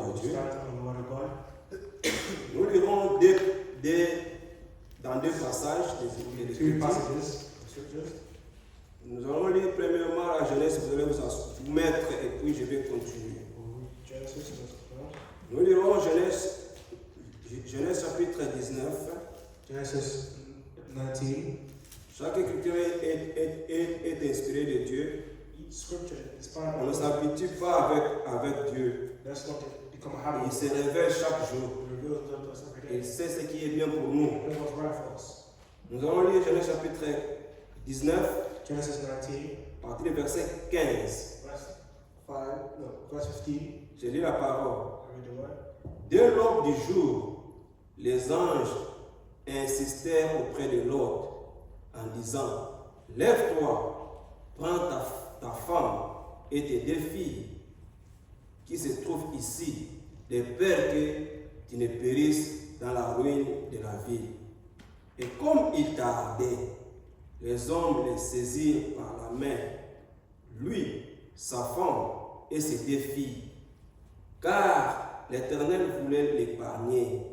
de Dieu. Start on the Word of God. Nous lirons dans deux passages des Two Écritures. passages of scriptures. Nous allons lire premièrement la Genèse, vous allez vous mettre et puis je vais continuer. We'll read Genesis chapter 12. Nous lirons Genèse chapitre 19. Genesis 19. Chaque écriture est inspirée de Dieu. Each scripture is inspired On ne by God. s'habitue pas avec Dieu. Let's not become a habit. Il se révèle chaque jour. We reveal to us every Il day. sait ce qui est bien pour nous. Know what's right for us. Nous allons lire Genèse chapitre 19, Genesis 19, à partir du verset 15. verse 15. Je lis la parole. I read the word. Dès l'aube du jour, les anges insistèrent auprès de Lot en disant: Lève-toi, prends ta femme et tes deux filles qui se trouvent ici, de peur que tu ne périsses dans la ruine de la ville. Et comme il tardait, les hommes les saisirent par la main, lui, sa femme et ses deux filles, car l'Éternel voulait l'épargner.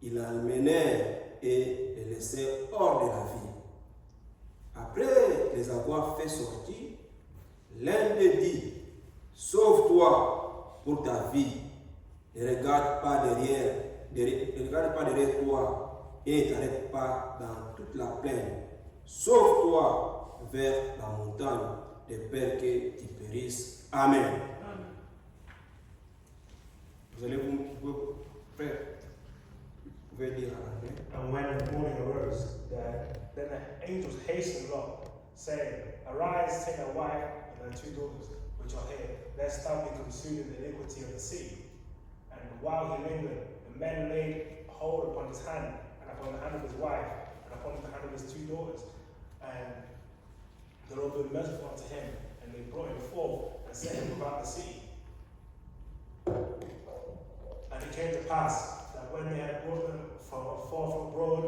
Ils l'emmenèrent et les laissèrent hors de la ville. Après les avoir fait sortir, l'un d'eux dit: Sauve-toi pour ta vie, ne regarde pas derrière toi et ne t'arrête pas dans toute la plaine. Sauve-toi vers la montagne, de peur que tu périsses. Amen. Vous allez vous pouvez lire à la fin. And when the morning arose, then the angels hastened Lot, saying, Arise, take thy wife and thy two daughters, which are here, lest thou be consumed in the iniquity of the sea. And while he lingered, the men laid hold upon his hand, and upon the hand of his wife, and upon the hand of his two daughters. And the Lord was merciful unto him, and they brought him forth and set him about the sea. And it came to pass that when they had brought them forth from abroad,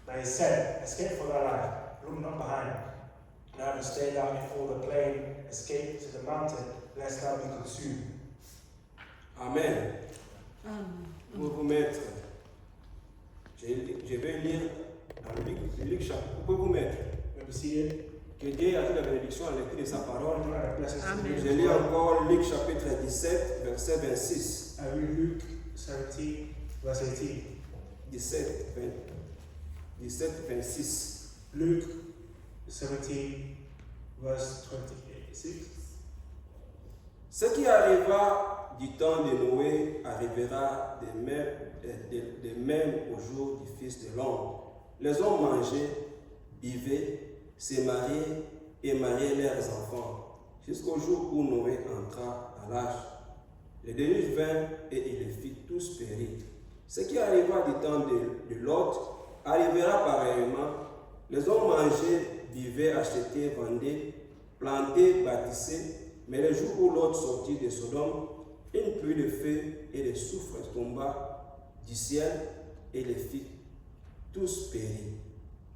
that he said, Escape for thy life, look not behind. Now to stay down before the plain, escape to the mountain, lest thou be consumed. Amen. Pour vous mettre, je vais lire dans Luc chapitre. Vous pouvez vous mettre. Maybe seated. Que Dieu a fait la bénédiction à l'écrit de sa parole. Amen. Je lis encore Luc chapitre 17, verset 26. I read Luke 17, verse 18. 17, 26. Luke 17, verse 26. Ce qui arriva du temps de Noé arrivera de même au jour du Fils de l'homme. Les hommes mangeaient, buvaient, se mariaient et mariaient leurs enfants, jusqu'au jour où Noé entra à l'âge. Le déluge vint et il les fit tous périr. Ce qui arriva du temps de Lot arrivera pareillement. Les hommes mangeaient, vivaient, achetaient, vendaient, plantaient, bâtissaient. Mais le jour où Lot sortit de Sodome, une pluie de feu et de soufre tomba du ciel et les fit tous périr.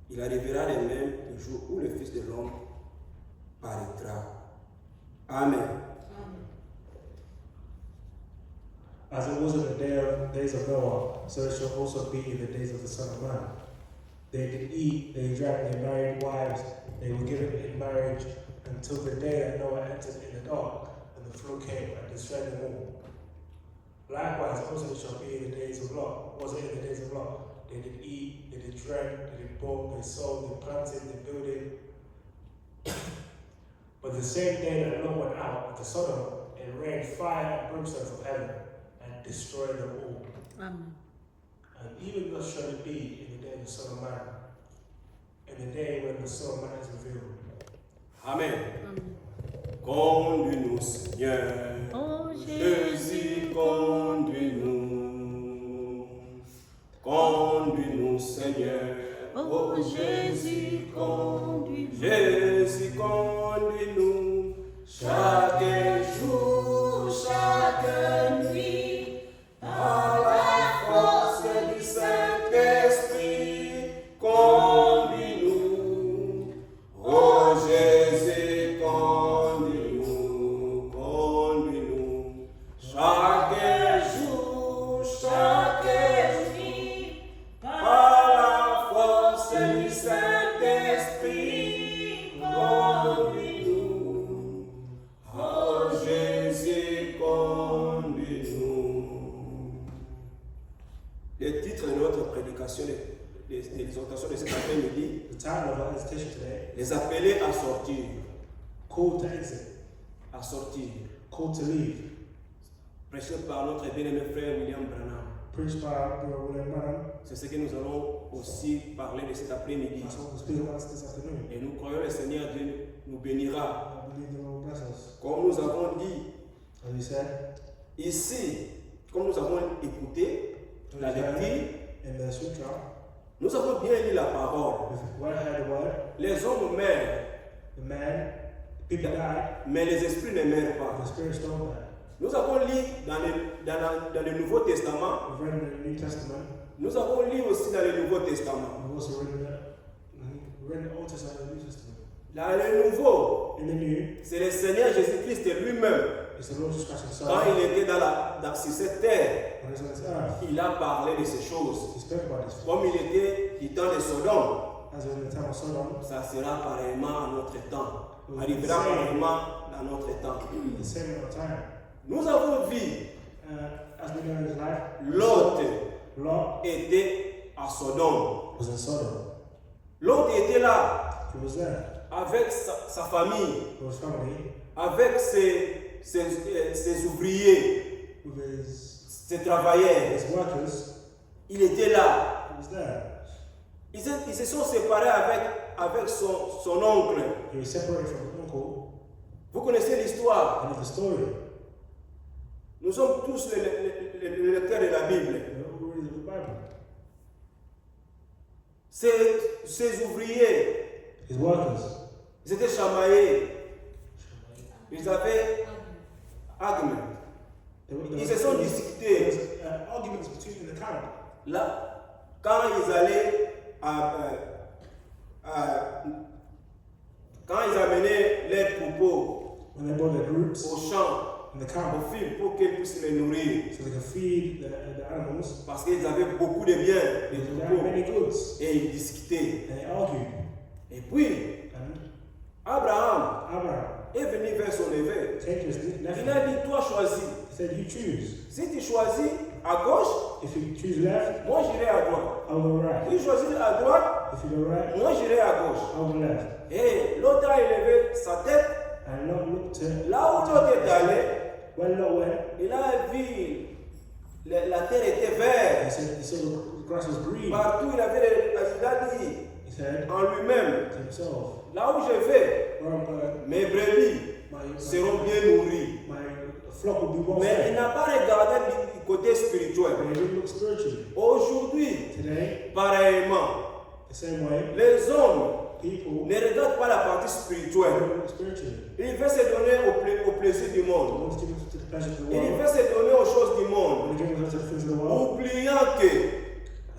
Il arrivera de même le jour où le Fils de l'homme paraîtra. Amen. As it was in the days of Noah, so it shall also be in the days of the Son of Man. They did eat, they drank, they married wives, they were given in marriage until the day that Noah entered in the ark, and the flood came and destroyed them all. Likewise, also it shall be in the days of Lot. Was it in the days of Lot? They did eat, they did drink, they did bought, they sold, they planted, they builded. But the same day that Lot went out of the Sodom, it rained fire and brimstone from heaven and destroyed them all. Amen. And even thus shall it be in the day of the Son of Man, in the day when the Son of Man is revealed. Amen. Amen. Conduis-nous, Seigneur. Oh Jésus, conduis-nous. Conduis-nous, Seigneur. Oh Jésus, conduis-nous. Jésus, conduis-nous. Chaque jour, chaque nuit, par la force du Saint-Esprit, conduis-nous. Oh Jésus, conduis-nous, conduis-nous. Chaque titre de notre prédication, des exhortations de cet après-midi, The title of our meditation today, les appeler à sortir. Call to exit, À sortir. call to leave. Prêché par notre bien-aimé frère William Branham. Preached by Brother William Branham. C'est ce que nous allons aussi parler de cet après-midi. That's what we'll speak about this afternoon. Et nous croyons le Seigneur Dieu nous bénira. I believe the Lord will bless us. Comme nous avons dit, As we said, ici, comme nous avons écouté la lecture, in the scripture, nous avons bien lu la parole. we've well heard the word. Les hommes meurent, The man, people die, mais les esprits ne meurent but pas. the spirits don't die. Nous avons lu dans le Nouveau Testament, We've read in the New Testament. nous avons lu aussi dans le Nouveau Testament. We've also read the Old Testament and the New Testament. Dans le Nouveau, In the New, c'est le Seigneur Jésus-Christ lui-même. it's the Lord Jesus Christ Quand himself. il était sur cette terre, When he's on this earth, il a parlé de ces choses. he spoke about this. Comme il était du temps de Sodome, As in the time of Sodom, ça sera pareillement à notre temps. Arrivera pareillement dans notre temps. the same amount of time. Nous avons vu As we know in his life, Lot Lot était à Sodome. was in Sodom. Lot était là He was there avec sa famille, with his family, avec ses ouvriers, with ses travailleurs. his workers. Il était là. He was there. Ils se sont séparés avec son oncle. He was separated from his uncle. Vous connaissez l'histoire. I know the story. Nous sommes tous les lecteurs de la Bible. You know, who reads the Bible? Ces ouvriers, His workers. ils étaient chamaillés. Ils avaient argument. Ils se sont discutés. Arguments between the camp. Là, quand ils allaient quand ils amenaient leurs troupeaux When they brought their groups au champ, in the camp au fil pour qu'ils puissent les nourrir. so they could feed the animals, Parce qu'ils avaient beaucoup de biens, des they had troupeaux. many goods. Et ils discutaient. And they argued. Et puis, And Abraham Abraham est venu vers son neveu. came to his Il nephew. a dit, toi choisis. He said, you choose. Si tu choisis à gauche, If you choose left, moi j'irai à droite. I'll go right. Si tu choisis à droite, If you go right, moi j'irai à gauche. I'll go left. Et l'autre a élevé sa tête. And Lot looked to Là où l'autre est allé, where Lot went. il a vu la terre était He verte. said, he saw the grass was green. Partout il avait il a dit He said en lui-même, to himself, là où je vais, where I'm going, mes brebis seront bien nourries. my flock will be well Mais il fed. n'a pas regardé du côté spirituel. But he didn't look spiritually. Aujourd'hui, Today, pareillement, the same way, les hommes people ne regardent pas la partie spirituelle. don't look spiritually. Ils veulent se donner au plaisir du They monde. want to give to the pleasures of the Ils world. veulent se donner aux choses du They monde. want to give themselves to the things of the world. Oubliant que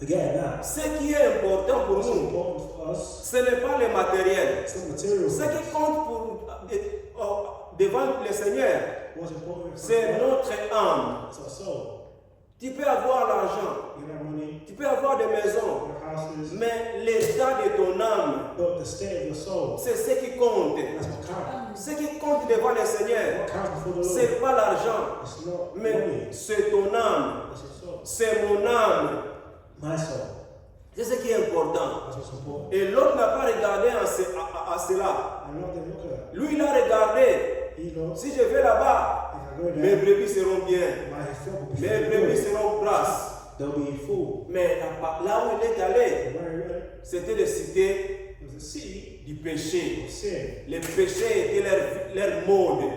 Again, that ce qui est important pour what's nous, important for us, ce n'est pas le matériel. it's not material. Ce qui compte devant le Seigneur, What's important for c'est us, notre âme. it's our soul. Tu peux avoir l'argent, You can have money, tu peux avoir des maisons, you have houses, mais l'état de ton âme, but the state of your soul, c'est ce qui compte. that's what counts. Ce qui compte devant le Seigneur, What counts before the Lord? c'est pas l'argent, It's not mais money, c'est ton âme, it's your soul. c'est mon âme. My soul. C'est ce qui est important. That's what's important. Et l'autre n'a pas regardé à cela. And not then look at that. Lui, il a regardé. He knows Si je vais là-bas, if I go mes there, brebis seront bien, my flock will be mes fed. brebis seront grasses. They'll be full. Mais là où il est allé, And where he went, c'était de citer it was a city du péché. of sin. Le péché était leur mode.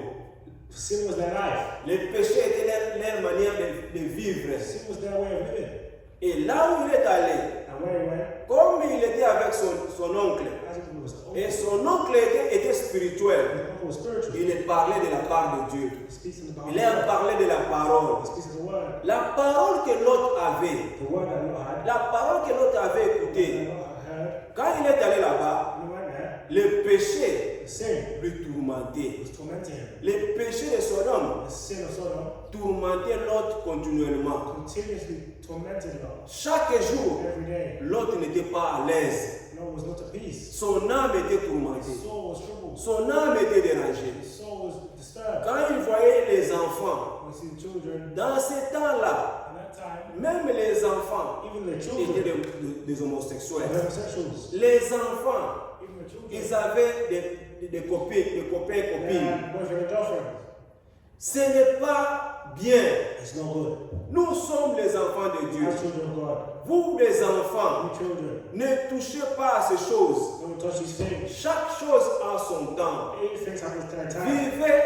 Sin was their life. Le péché était leur manière de vivre. Sin was their way of living. Et là où il est allé, And where he went, comme il était avec son oncle, as it was the et uncle. son oncle était spirituel, The uncle was spiritual. il parlait de la part de Dieu. He speaks in the Bible. Il a parlé de la parole. He speaks in the word. La parole que l'autre avait, The word that Lot had. la parole que l'autre avait That écoutée, Lot had heard. quand il est allé là-bas, And he went there. le péché The sin lui tourmentait. was tormenting him. Le péché de Sodome The sin of Sodom tourmentait l'autre continuellement. continuously tormented Lot. Chaque jour, Every day. l'autre n'était pas à l'aise. Lot was not at peace. Son âme était His tourmentée. soul was troubled. Son âme était dérangée. His soul was disturbed. Quand il voyait les enfants, When he see the children dans ces temps-là, in that that time, même les enfants even the étaient children des homosexuels. were homosexuals. Les enfants, Even the children. ils avaient des copines, des copains et They copines. had boyfriend and girlfriend. Ce n'est pas bien. It's not good. Nous sommes les enfants de Dieu. As children of God, Vous, les enfants, you children, ne touchez pas à ces choses. don't touch these things. Chaque chose a son temps. Things happen at time. Vivez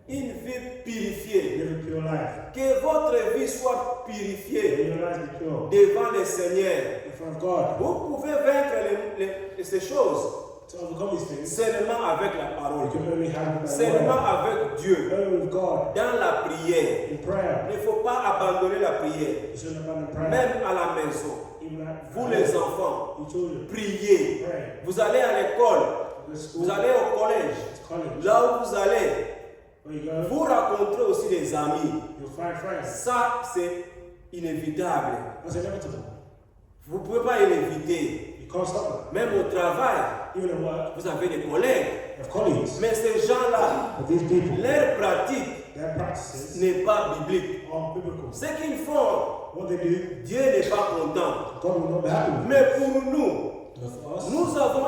une vie purifiée. Live a pure life. Que votre vie soit purifiée May your life be pure. devant le Seigneur. In front of God. Vous pouvez vaincre ces choses To overcome these things, seulement avec la you parole, can only have it by seulement word. avec Dieu, Only with God. dans la prière. In prayer. Il ne faut pas abandonner la prière, You shouldn't abandon prayer. même à la maison. Even at Vous les enfants, you children, priez. pray. Vous allez à l'école, Go to school, vous allez au collège. college. Là où vous allez, Where you go, vous rencontrez aussi des amis. you'll find friends. Ça, c'est inévitable. That's inevitable. Vous ne pouvez pas l'éviter. You can't stop Même au travail, it. Even at work, vous avez des collègues. you have colleagues. Mais ces gens-là, But these people, leur pratique their practices n'est pas biblique. are biblical. Ce qu'ils font, What they do, Dieu n'est pas content. God will not be happy with. Mais pour nous, But for us, nous avons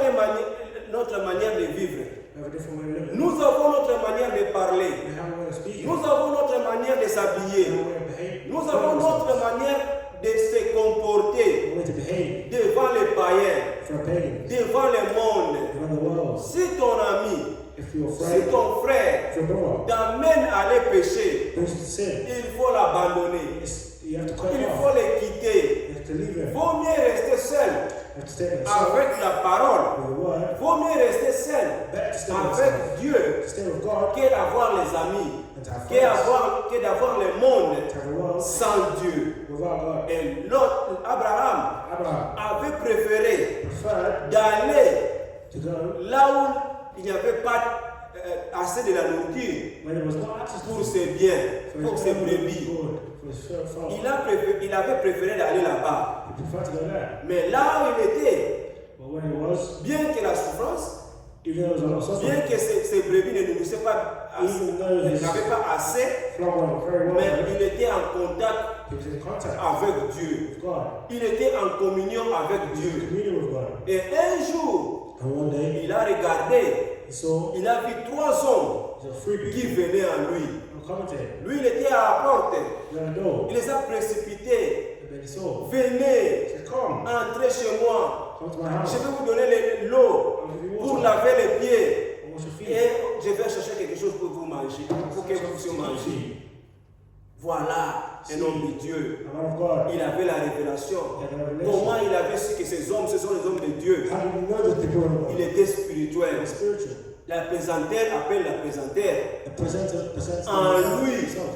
notre manière de vivre. we have a different way of living. Nous avons notre manière de parler. We have a way of speaking. Nous avons notre manière de We s'habiller. have a way of behaving. Nous avons notre manière de se comporter a way to behave devant les païens, for a pagan. devant le monde. Around the world. Si ton ami, If you're si afraid, ton frère if your brother t'amène à aller pécher, goes to sin, il faut l'abandonner. you have to cut Il him faut off. le quitter. You have to leave Il him. vaut mieux rester seul You have to stay by yourself avec la parole. with the word. Il vaut mieux rester seul Better to stay with yourself. avec Dieu To stay with God que d'avoir les amis, and to have que friends. d'avoir le monde To have a world sans Dieu. without God. Et l'autre, Abraham, Abraham avait préféré preferred d'aller to go là où il n'y avait pas assez de la nourriture when it was not access pour to ses biens, for pour his ses family, brebis. good, for his farm. Il avait préféré d'aller là-bas. He preferred to go there. Mais là où il était, But when he was, bien que la souffrance, even though there was a lot of suffering, bien que ses brebis ne nourrissaient pas assez, even though his n'avaient pas assez, flock went very well, mais il était en contact he was in contact avec Dieu. with God. Il était en communion avec He was in Dieu. communion with God. Et un jour, And one day, il a regardé, he saw il a vu 3 hommes there were three qui people venaient à lui. who were coming to him. Lui, il était à la porte. He had a door. Il les a précipités. And then he saw. Venez, He said, come, entrez chez moi. come to my Je house. vais vous donner l'eau I'll give you pour water. laver les pieds. I'll wash your feet. Et je vais chercher quelque chose pour vous manger, pour que vous puissiez manger. Voilà un homme de Dieu. A man of God. Il avait la révélation. He had a revelation. Comment il avait su que ces hommes, ce sont les hommes de Dieu? How did he know that people were Il était spirituel. spiritual? La présentaire appelle la présentaire. The presenter presents En lui, himself.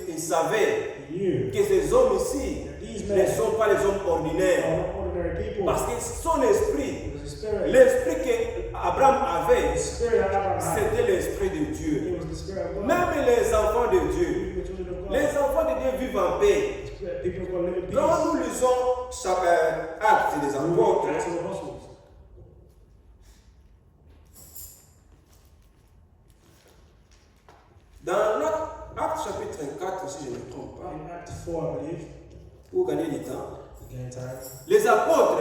il savait He knew que ces hommes ici that these ne men sont pas les hommes are ordinaires. not ordinary people. Parce que son esprit, It was the spirit. l'esprit qu'Abraham avait, The spirit that Abraham had. c'était l'esprit de Dieu. It was the spirit of God. Même les enfants de Dieu, Even the children of God. les enfants de Dieu vivent en paix. People of God live in peace. Quand nous lisons Actes des apôtres, Acts of the Apostles. dans Actes chapitre 4, si je ne me trompe pas, In Act 4, I believe, pour gagner du temps, again time, les apôtres,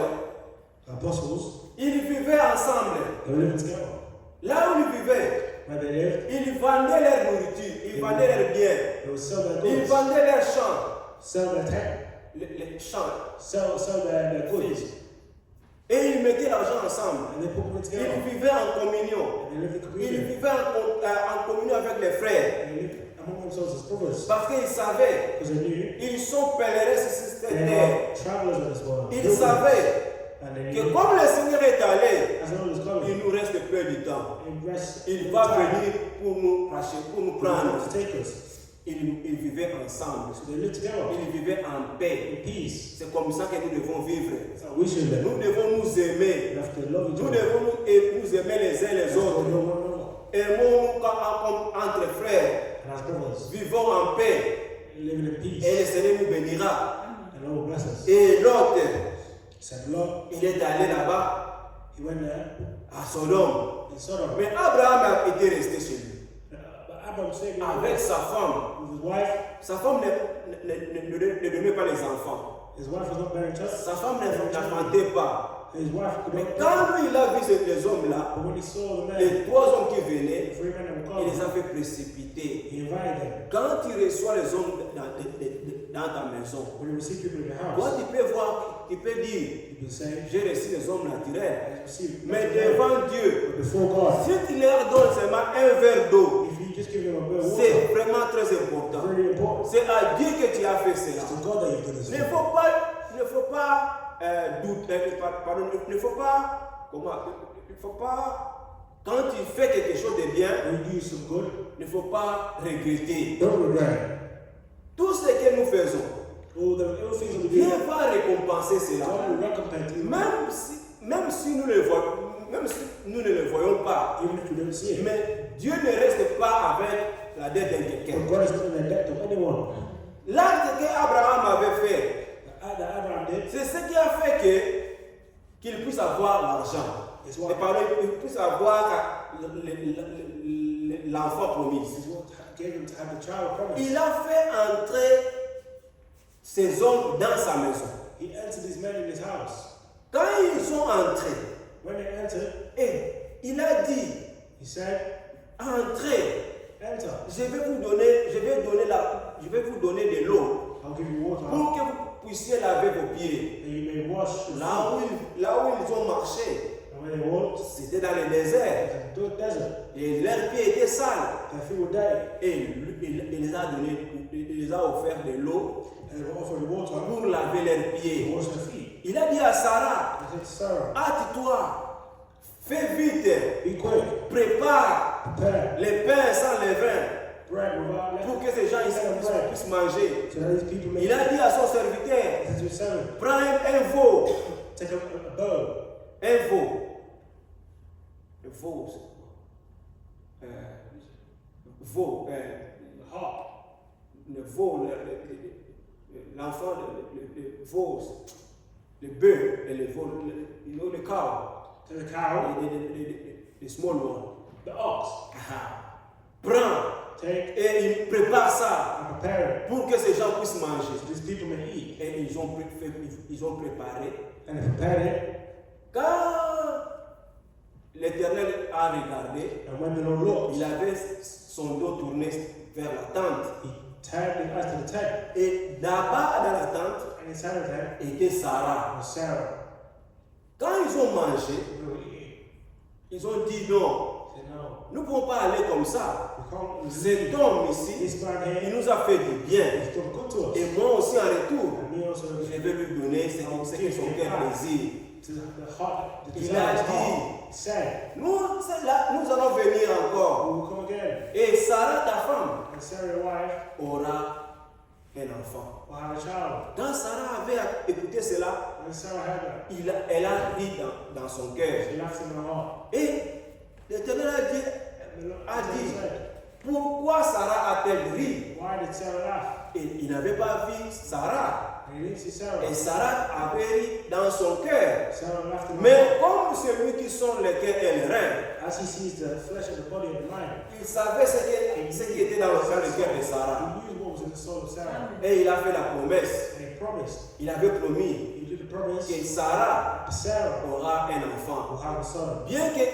the apostles, ils vivaient ensemble. they were living together. Là où ils vivaient, Where they lived, ils vendaient leur nourriture, ils vendaient leurs biens, they would sell their ils goods, vendaient leurs champs, sell their tent, les champs, sell their goods, et ils mettaient l'argent ensemble. and they put them together. Ils vivaient en communion. And they lived in Ils communion. vivaient en communion avec les frères. They lived among themselves as brothers. Parce qu'ils savaient, Because they knew ils sont pèlerins sur cette they terre. are travelers in this world. Ils savaient And they que knew, comme le Seigneur est allé, as the Lord is il coming, nous reste peu de temps. in rest, Il in va time, venir pour nous racheter, pour nous to prendre. take us. Ils vivaient ensemble. So they lived together Ils vivaient en paix. in peace. C'est comme ça que nous devons vivre. That's how we should live. Nous devons nous aimer. We have to love each Nous other. devons nous aimer les uns les We autres. love one another. Aimons-nous comme entre frères. And as brothers, Vivons en paix. living in Et peace. le Seigneur nous bénira. And the Lord will bless us. Et l'autre, He said, Lord, il est allé là-bas he went there à Sodome. in Sodom. Mais Abraham a été resté chez lui. But Abraham saved avec sa femme. with his wife. Sa femme ne donnait pas les enfants. His wife was not bearing children. Sa femme n'enfantait pas. His wife could Mais not. quand lui, il a vu ces hommes-là, But when he saw the men, les 3 hommes qui the venaient, 3 men that il were les come, a fait précipiter. he invited them. Quand tu reçois les hommes dans ta maison, When you receive people in the toi house, tu peux voir, tu peux dire, you can say, j'ai reçu les hommes naturels. I received. Mais devant Dieu, But before God, si tu leur donnes seulement un verre d'eau, if you just give them a bit of c'est water, vraiment très important. very important. C'est à Dieu que tu as fait cela. It's to God that you've done this. Il ne faut pas douter, pardon, il ne faut pas, quand tu fais quelque chose de bien, When you do some good, il ne faut pas regretter. don't regret. Tout ce que nous faisons, All the little things that we Dieu do, va récompenser cela. God will recompense you. Même si nous ne le voyons, même si nous ne le voyons pas, Even if you don't see it. mais Dieu ne reste pas avec la dette de quelqu'un. But God is not in a debt to anyone. L'acte qu'Abraham avait fait, That Abraham did, c'est ce qui a fait qu'il puisse avoir l'argent. is Et what pardon, qu'il puisse avoir l'enfant promis. gave him to have the child promised. Il a fait entrer ces hommes dans sa maison. He entered these men in his house. Quand ils sont entrés, When they entered, et il a dit, he said, entrez, enter. je vais vous donner de l'eau I'll give you water. pour que vous puissiez laver vos pieds. And you may wash your Là feet. où ils ont marché, And when they walked, c'était dans le désert. into the desert, Et leurs pieds étaient sales. their feet were dirty. Et il les a offert de l'eau And they were offered water pour laver leurs to pieds. wash their feet. Il a dit à Sarah, He said to Sarah, hâte-toi, fais vite, be quick, prépare prepare les pains sans levain bread without pour leaven, que ces gens ici puissent manger. so that these people may Il a dit à son He serviteur, said to his servant, prends un veau, take a bow. un veau. Le veau, veau, A harp. le veau, l'enfant, le veau, le bœuf et le veau, le cow, To the cow, the small one. the ox. Prends Take et il prépare ça and prepare pour que ces gens puissent it, so manger. these people may eat. Et ils ont préparé. And they prepared it, Quand l'Éternel a regardé, and when the Lord looked, il avait son dos tourné vers la tente. he turned his eyes to the tent, Et là-bas dans la tente and inside of the tent était Sarah. was Sarah. Quand ils ont mangé, They were eating. ils ont dit non, He said, no, nous ne pouvons pas aller comme ça. we can't. Cet homme ici, This man il here, nous a fait du bien. he's done good to us. Et moi aussi en retour, And me also, je vais lui donner ce que son cœur désire. to the heart, the Il desire a of his dit, heart. He said, nous allons venir encore. we will come again. Et Sarah, ta femme, And Sarah, your wife, aura un enfant. will have a child. Quand Sarah avait écouté cela, When Sarah heard that, elle a ri dans son cœur. she laughed in her heart. Et l'Éternel a dit, And the Lord a dit, said, pourquoi Sarah a-t-elle ri? why did Sarah laugh? Et il n'avait pas vu Sarah. And he didn't see Sarah. Et Sarah avait ri dans son cœur. Sarah laughed in her Mais heart. comme celui qui sont les cœurs et les reins, As he sees the flesh of the body and the mind, il savait ce qui était dans le cœur de Sarah. he knew what was in the soul of Sarah. Et il a fait la promesse. And he promised, Il avait promis he did the promise que Sarah that Sarah aura un enfant. will have a son. Bien que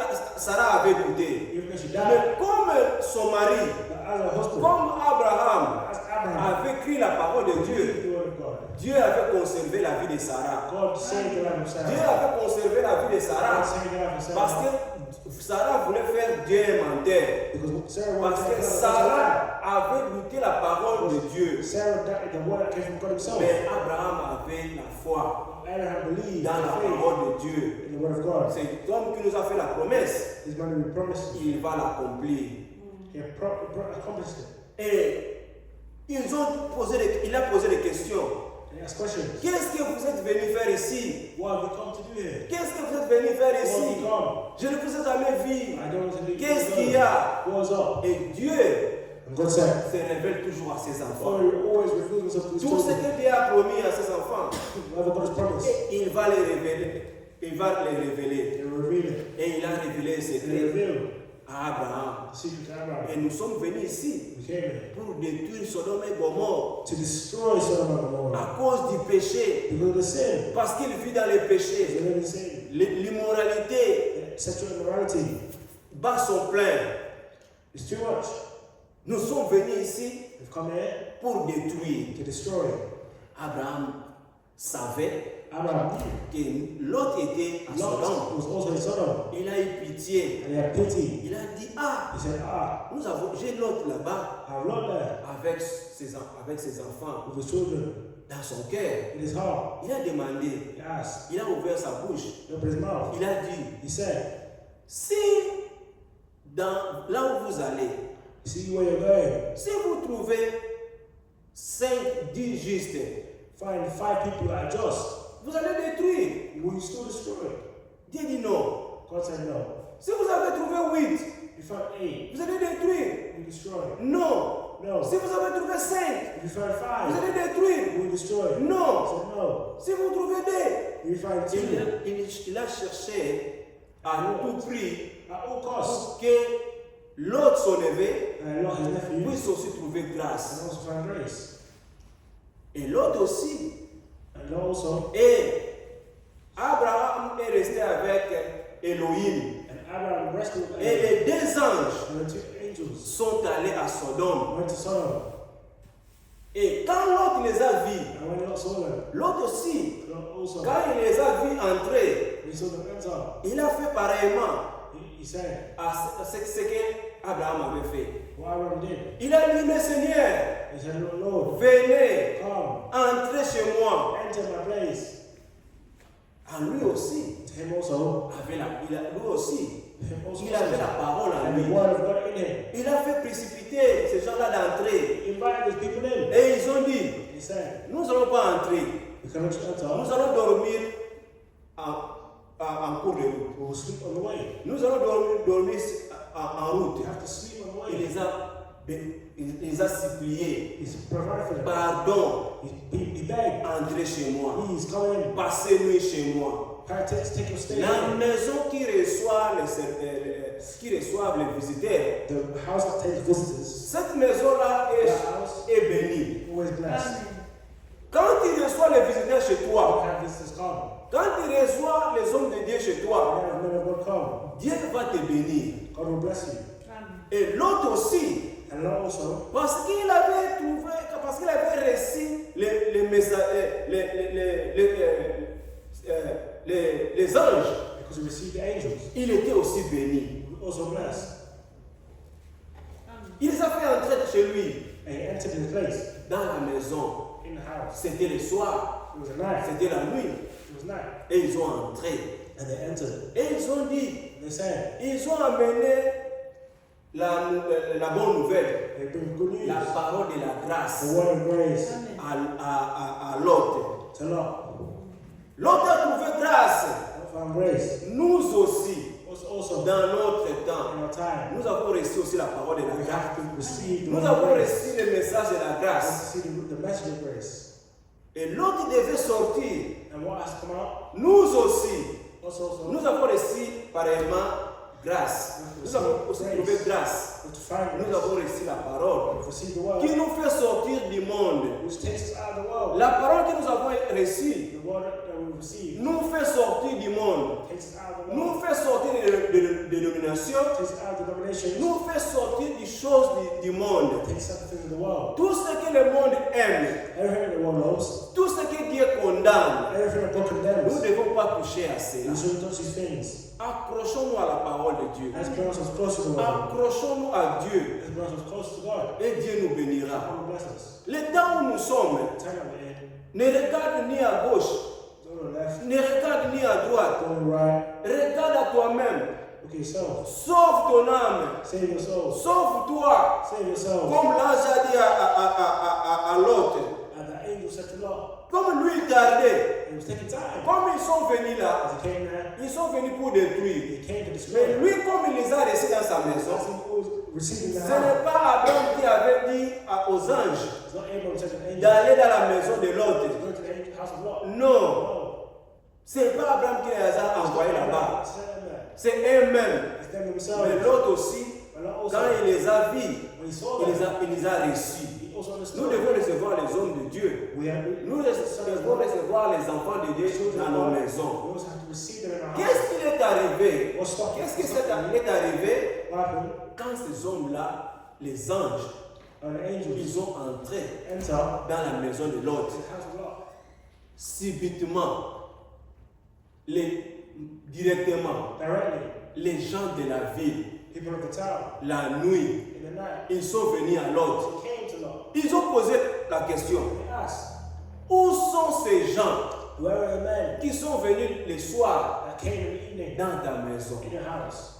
Sarah avait douté. Even though she died, Mais comme son mari, but as a husband, comme Abraham as Abraham, avait cru la parole de Dieu, believed the word of God, Dieu avait conservé la vie de Sarah. God saved the life of Dieu Sarah. avait conservé la vie de God Sarah saved the life of parce Sarah. que Sarah voulait faire Dieu un menteur. Because Sarah wanted Parce to que have a son. Sarah avait douté la parole de Dieu. Sarah doubted the word that came from God himself. Mais Abraham avait la foi Abraham believed dans la in faith parole de Dieu. in the word of God. C'est l'homme qui nous a fait la promesse. This man who promised, Il va l'accomplir. he accomplished it. Et il a posé des questions. And he asked questions. Qu'est-ce que vous êtes venu faire ici? What have you come to do here? Qu'est-ce que vous êtes venu faire What have ici? you come? Je ne vous ai jamais vu. I don't want to leave. Qu'est-ce qu'il y a? What's up? Et Dieu And God said, se révèle toujours à ses enfants. Father, he always reveals himself to his Tout ce children. que Dieu a promis à ses enfants, Whatever God has promised, il va les révéler. Il va les révéler. he will reveal it. Et il a révélé un He will secret reveal à Abraham. the secret to Abraham. Et nous sommes venus ici We came here pour détruire Sodome et Gomorrhe to destroy Sodom and à Gomorrah cause du péché. because of the sin. Parce qu'il vit dans le They péché. live in sin. L'immoralité Sexual immorality bat son plein. is too much. Nous sommes venus ici They've come here pour détruire. to destroy. Abraham savait Abraham knew. que l'autre était à Sodome. Lot was also in Sodom. Il a eu pitié. And he had pity. Il a dit, ah, He said, j'ai l'autre là-bas I have Lot there avec ses enfants with his children dans son cœur. in his heart. Il a demandé, He asked, il a ouvert sa bouche. he opened his mouth. Il a dit, He said, si là où vous allez, see where you're going. si vous trouvez 5-10 justes, Find 5 people that are just. vous allez détruire. Will you still destroy? Dieu dit non. God said no. Si vous avez trouvé 8, You found 8. vous allez détruire. You destroy. Non. No. Si vous avez trouvé 5, If you find vous 5, allez détruire. will you destroy? Non. I said no. Si vous trouvez 2, If you find 2, il a cherché à tout prix at all costs, pour que l'autre, son neveu, and Lot, his nephew, puisse aussi trouver grâce. and also find grace. Et l'autre aussi. And Lot also, Et Abraham est resté avec Elohim. and Abraham rested with Et les 2 anges and the 2 angels sont allés à Sodome. went to Sodom. Et quand l'autre les a vus, And when Lot saw them, l'autre aussi, Lot also, quand il les a vus entrer, he saw them enter. il a fait pareillement He said, à ce que Abraham avait fait. what Abraham did. Il a dit, mais Seigneur, He said, Lord, venez, come, entrez chez moi. enter my place. À lui aussi, To him also, lui aussi, him also, il avait la parole en and lui. the word of God in him. Il a fait précipiter ces gens-là d'entrer. He invited these people in. Et ils ont dit, He said, nous n'allons pas entrer. we cannot just enter. Nous allons dormir en cours de route. We will sleep on the way. Nous allons dormir en route. We have to sleep on the Il way. les a suppliés. He's provided for them. Pardon, He begged, entrez chez moi. please come in. Passez nuit chez moi. Take your stay. La maison qui reçoit les visiteurs, The house that takes visitors, cette maison-là that house, est bénie. always blessed. Quand tu reçois les visiteurs chez When toi, have visitors come, quand tu reçois les hommes de Dieu chez toi, when have men of God come, Dieu va te bénir. God will bless you. Et l'autre aussi, And Lord also, parce qu'il avait reçu les anges, because he received the angels, il était aussi béni. he was also blessed. Il les a fait entrer chez lui, And he entered his place, dans la maison. in the house. C'était le soir, It was a night. c'était la nuit. It was night. Et ils ont entré. And they entered. Et ils ont dit, They said, ils ont amené la bonne nouvelle, they bring good news. la parole de la grâce The word of grace à l'autre. to Lot. L'autre a trouvé grâce. Lot found grace. Nous aussi, Also, dans notre temps, in our time, nous avons reçu aussi la parole de la we grâce. have to receive the Nous word of avons grace. reçu le message de la We have grâce. to see the message of grace. Et l'autre devait sortir. And what has come out? Nous aussi, Also, nous avons reçu pareillement grâce. Nous avons aussi trouvé grâce. to find Nous grace. avons reçu la parole We've received the word, qui nous fait sortir du monde. which takes us out of the world. La parole que nous avons reçue The word that we receive nous fait sortir du monde. takes us out of the world. Nous fait sortir de dénominations. Takes us out of the dominations. Nous fait sortir des choses du monde. Takes us out of things of the world. Tout ce que le monde aime, Everything the world loves, tout ce que Dieu condamne, everything that God nous condemns, ne devons pas toucher à cela. we shouldn't touch these things. Accrochons-nous à la parole de Dieu. Let's bring ourselves close to the word. Accrochons-nous à Dieu Let's bring ourselves close to God. et Dieu nous bénira. God will bless us. Le temps où nous sommes, Turn up the end. ne regarde ni à gauche, Go to the left. ne regarde ni à droite. Go to the right. Regarde à toi-même. Look at yourself. Sauve ton âme. Save your soul. Sauve-toi. Save yourself. Comme l'ange a dit à l'autre. And the angel said to Lot, Comme lui tardait. it was taking time. Comme ils sont venus là, As he came there, ils sont venus pour détruire. he came to Mais destroy. lui, comme il les a reçus dans sa As maison, he was receiving the ce house, n'est pas Abraham qui avait dit aux anges it's not Abraham said to the angel, d'aller dans la maison de l'autre. go to the house of Lot. Non, No. Ce n'est pas Abraham qui les a envoyés là-bas. It's not them. C'est eux-mêmes. It's them Mais themselves. l'autre aussi, And also, quand il les a vus, when he saw il them, les a reçus. he also Nous understood. devons recevoir les hommes de Dieu. We have Nous devons recevoir les enfants de Dieu dans nos maisons. We also have to receive them in our Qu'est-ce house. qui est arrivé? What's stopping? Qu'est-ce qui est arrivé What happened? quand ces hommes-là, les anges, And the angels ils ont entré enter dans la maison de the l'autre? house of God. Subitement, directement, Directly, les gens de la ville, people of the town, la nuit, in the night, ils sont venus à l'autre. they came to Lot. Ils ont posé la question, They asked, où sont ces gens where are the men qui sont venus le soir that came in the evening dans ta maison? in your house?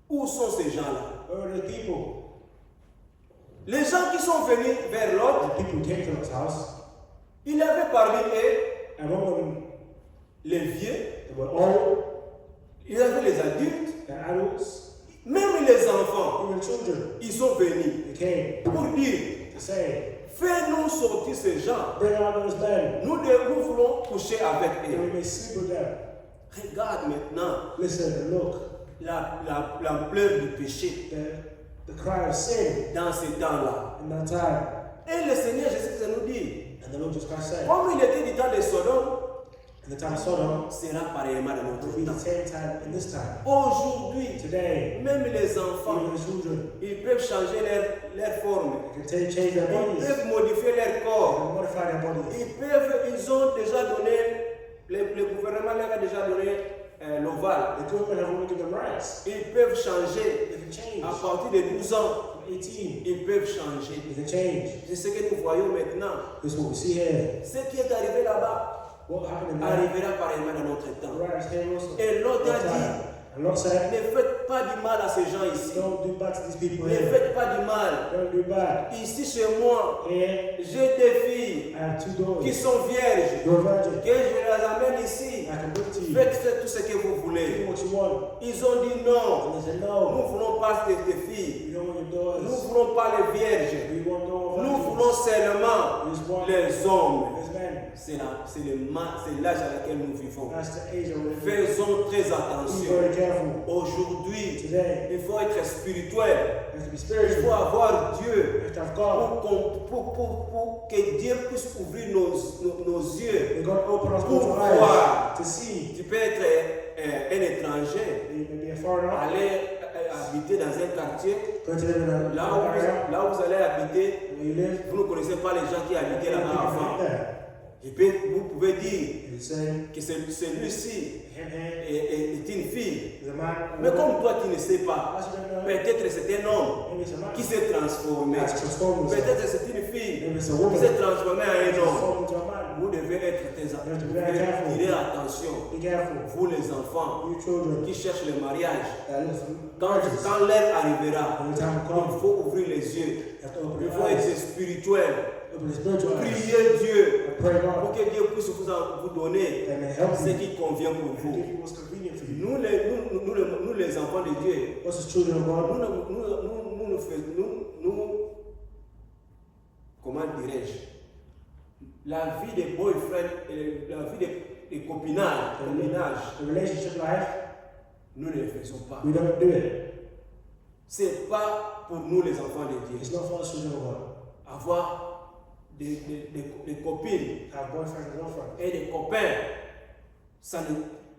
Où sont ces gens-là? Where are the people? Les gens qui sont venus vers l'autre, The people who came to Lot's house, il y avait parmi eux among them, les vieux, they were old, il y avait les adultes, the adults, même les enfants. even children. Ils sont venus They came pour dire, to say, fais-nous sortir ces gens. bring out those men, Nous voulons coucher avec that eux. we may sleep with them. Regarde maintenant Listen and look, l'ampleur du péché the cry of sin dans ces temps-là. in that time. Et le Seigneur Jésus-Christ nous dit, And the Lord Jesus Christ said, comme il était du temps de Sodome, in the time of Sodom, sera pareillement dans will notre be the temps. same time in this time. Aujourd'hui, Today, même les enfants, even the children, ils peuvent changer leur forme. they can change their Ils bodies, peuvent modifier leur they corps. can modify their bodies. Ils ont déjà donné, le gouvernement leur a déjà donné l'ovale. The government have already given them rights. Ils peuvent changer. They can change. À partir de 12 ans, From 18, ils peuvent changer. they can change. C'est ce que nous voyons maintenant. This is what we see here. Ce qui est arrivé là-bas What happened in that arrivera pareillement dans notre temps. right here also. Et l'autre a That dit, time. And Lot said, ne faites pas du mal à ces gens ici. don't do bad to these people Ne here. faites pas du mal. Don't do bad. Ici chez moi, Here, j'ai des filles I have 2 qui daughters. sont vierges. You're a virgin. Que je les amène ici. I can bring to you. Faites tout ce que vous Do voulez. what you want. Ils ont dit non. And they said, Nous no. ne voulons pas tes filles. We don't want your Nous ne daughters. voulons pas les vierges. We want no Nous voulons virgins. seulement We just want les hommes. these men. C'est l'âge à laquelle nous vivons. That's the age that we're in. Faisons très Be attention. very careful. Aujourd'hui, Today, il faut être spirituel. you have to be Il faut spiritual. avoir Dieu You have to have God. pour que Dieu puisse ouvrir nos yeux. May God open our Pour spiritual voir. eyes to see. Tu peux être un étranger, You may be a foreigner. aller habiter dans un quartier, Go to live in a là area où vous allez habiter, where you live. vous ne connaissez pas les gens qui habitaient là-bas avant. There. Vous pouvez dire You say, que celui-ci him here est une fille. is a man. Mais comme toi tu ne sais pas, As you don't know, peut-être c'est un homme maybe it's a man. qui s'est transformé. Has transformed himself. Peut-être c'est une fille Maybe it's a qui woman. s'est transformée en un homme. Transformed into a man. Vous devez être très You have to be very careful. Tirez attention, Be careful. vous les enfants You children qui cherchent le mariage. that listen. Quand l'heure arrivera, When the time il comes, faut ouvrir les yeux. you have to open Il your faut être eyes. spirituel. Open the spiritual eyes. Priez Dieu And pray pour God que Dieu puisse vous donner that may help ce you. qui convient pour And vous. give you what's convenient for you. Nous, les enfants de Dieu, Us as children of God, comment dirais-je, la vie des boyfriends, la vie des copinages, the relationship life, nous ne le faisons pas. we don't do it. C'est pas pour nous les enfants de Dieu. It's not for us children of God. Avoir des copines Have boyfriends and girlfriends. et des copains,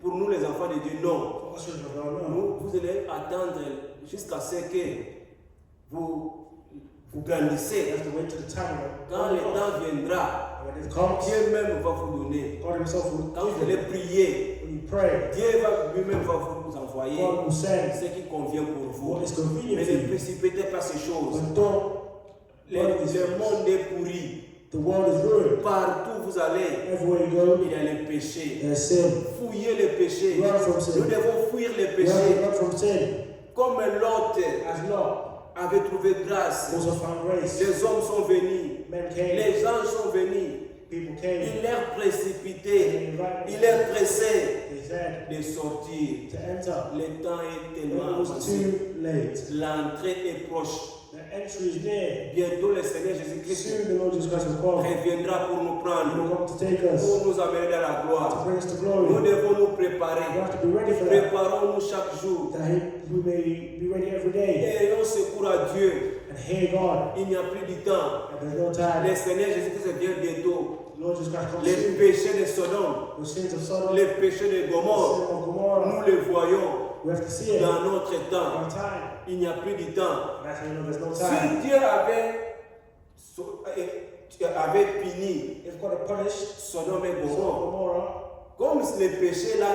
pour nous les enfants de Dieu, non. For us children of God, no. Vous allez attendre jusqu'à ce que vous grandissez. You have to wait till the time Quand le when temps viendra, when it comes, Dieu même va vous donner. God Himself will Quand vous give allez you. prier, When you pray, Dieu va lui-même va vous envoyer God will send ce qui convient pour vous. what is convenient Mais for ne you. précipitez pas ces choses. But don't. Le monde est pourri. The world is ruined. Partout où vous allez, Everywhere you go, il y a le péché. there's sin. Fouillez le péché. Run from sin. Nous devons fuir le We have to péché. run from sin. Comme Lot As Lot avait trouvé grâce. also found grace. Les hommes sont venus. Men came. Les anges sont venus. People came. Il est précipité. They invited Il est pressé They said de sortir. to enter. Le temps est It tellement was avancé. too late. L'entrée est proche. The entry is near. Bientôt le Seigneur Jésus-Christ Soon the Lord Jesus Christ will come. reviendra pour nous He prendre, will come to take us, pour nous amener dans la to gloire. bring us to Nous glory. devons nous We préparer. have to be ready for that. Préparons-nous chaque jour. That we may be ready every day Et ayons secours à Dieu. and hear God. Il n'y a plus de temps. And there's no time. Le Seigneur Jésus-Christ vient bientôt. The Lord Jesus Christ comes Les soon. péchés de Sodome, The sins of Sodom, les péchés de the Gomorrhe, sin of Gomorrah, nous les voyons we have to see it. dans notre temps. Our time. Il n'y a plus de temps. That's how you know there's no time. Si Dieu avait puni If God had punished Sodome et Sodom and Gomorrhe, Gomorrah, comme les péchés là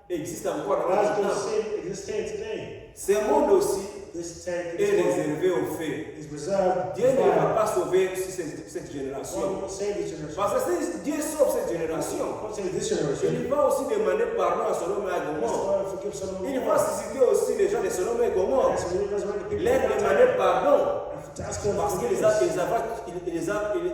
existent encore dans as notre good temps, sin exists here today, ce monde aussi this tank est is réservé aux faits. reserved Dieu for ne va fire. pas sauver cette God génération. won't save this generation. Parce que si Dieu sauve cette génération, God save this generation. il va aussi demander pardon à Sodome et à That's Gomorrhe. why I forgive Sodom and Il va Gomorrah. susciter aussi les gens de Sodome et Gomorrhe. That's why he resurrected the people Leur of that demander time. pardon And to ask them parce for qu'ils forgiveness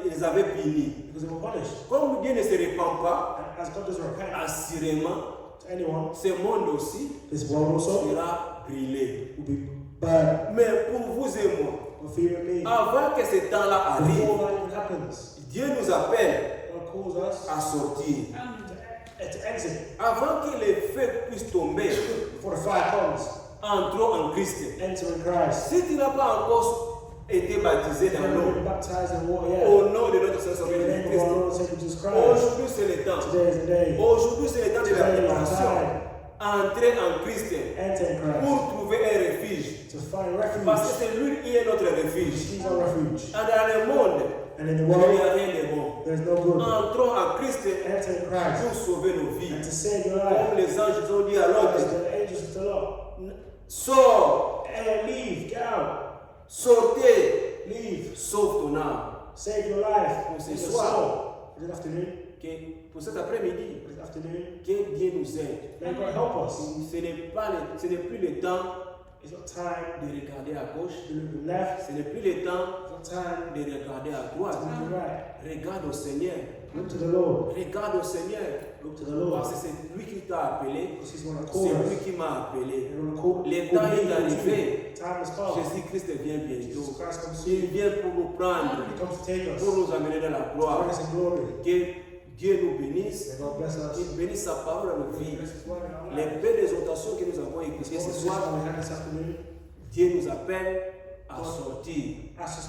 les avaient punis. because they were punished. Comme Dieu ne se répand pas, And as God doesn't repent assurément, to anyone, ce monde aussi this world also sera brûlé. will be burned. Mais pour vous et moi, But for you and me, avant que ce temps-là arrive, before that even happens, Dieu nous appelle God calls us à sortir. to exit. Avant que les feux puissent tomber, Before the fire comes, entrons en Christ. enter in Christ. Si tu n'as pas encore été baptisé If dans you've l'eau, been baptized in water yet, au nom de notre Seigneur in the name of our Jésus-Christ, Lord and Savior Jesus Christ, aujourd'hui c'est le temps. today is the day. Aujourd'hui c'est le temps de la Today is the préparation. time. Entrer en Christ Enter in Christ. pour trouver un refuge. To find Parce que refuge. c'est lui qui est notre refuge. He's our refuge. Et dans le monde, And in the il n'y world, a rien de bon. there's no good. Entrons en Christ Enter in Christ. pour sauver nos vies. And to save your Comme life. les anges ont dit à As l'autre, the angels of the Lord. sors, Hey, leave, get out. sortez, Leave. sauve ton âme. Save your life. Pour ce Save your soir. soul. For this afternoon. Pour cet après-midi, For this afternoon. que Dieu nous aide. May God help us. Ce n'est plus le temps It's not time de regarder à gauche. to look to the left. Ce n'est plus le temps It's not time de regarder à to droite. look to the right. Regarde au Seigneur. Look to the Lord. Regarde au Seigneur. Look to the Lord. Parce que c'est lui qui t'a appelé. Because He's going to C'est call lui us. qui m'a appelé. He's going to call Le call temps me, est call arrivé. you. Time has come. Jésus-Christ vient bientôt. Jesus Christ comes Il soon. vient pour nous prendre, He comes to take us. pour nous amener dans la To gloire. bring us in glory. Que Dieu nous bénisse. May God bless us. Qu'il bénisse sa parole dans nos vies. Bless His word in our Les lives. belles exhortations que nous avons écoutées ce soir, We had this afternoon. Dieu nous appelle à sortir. Ask us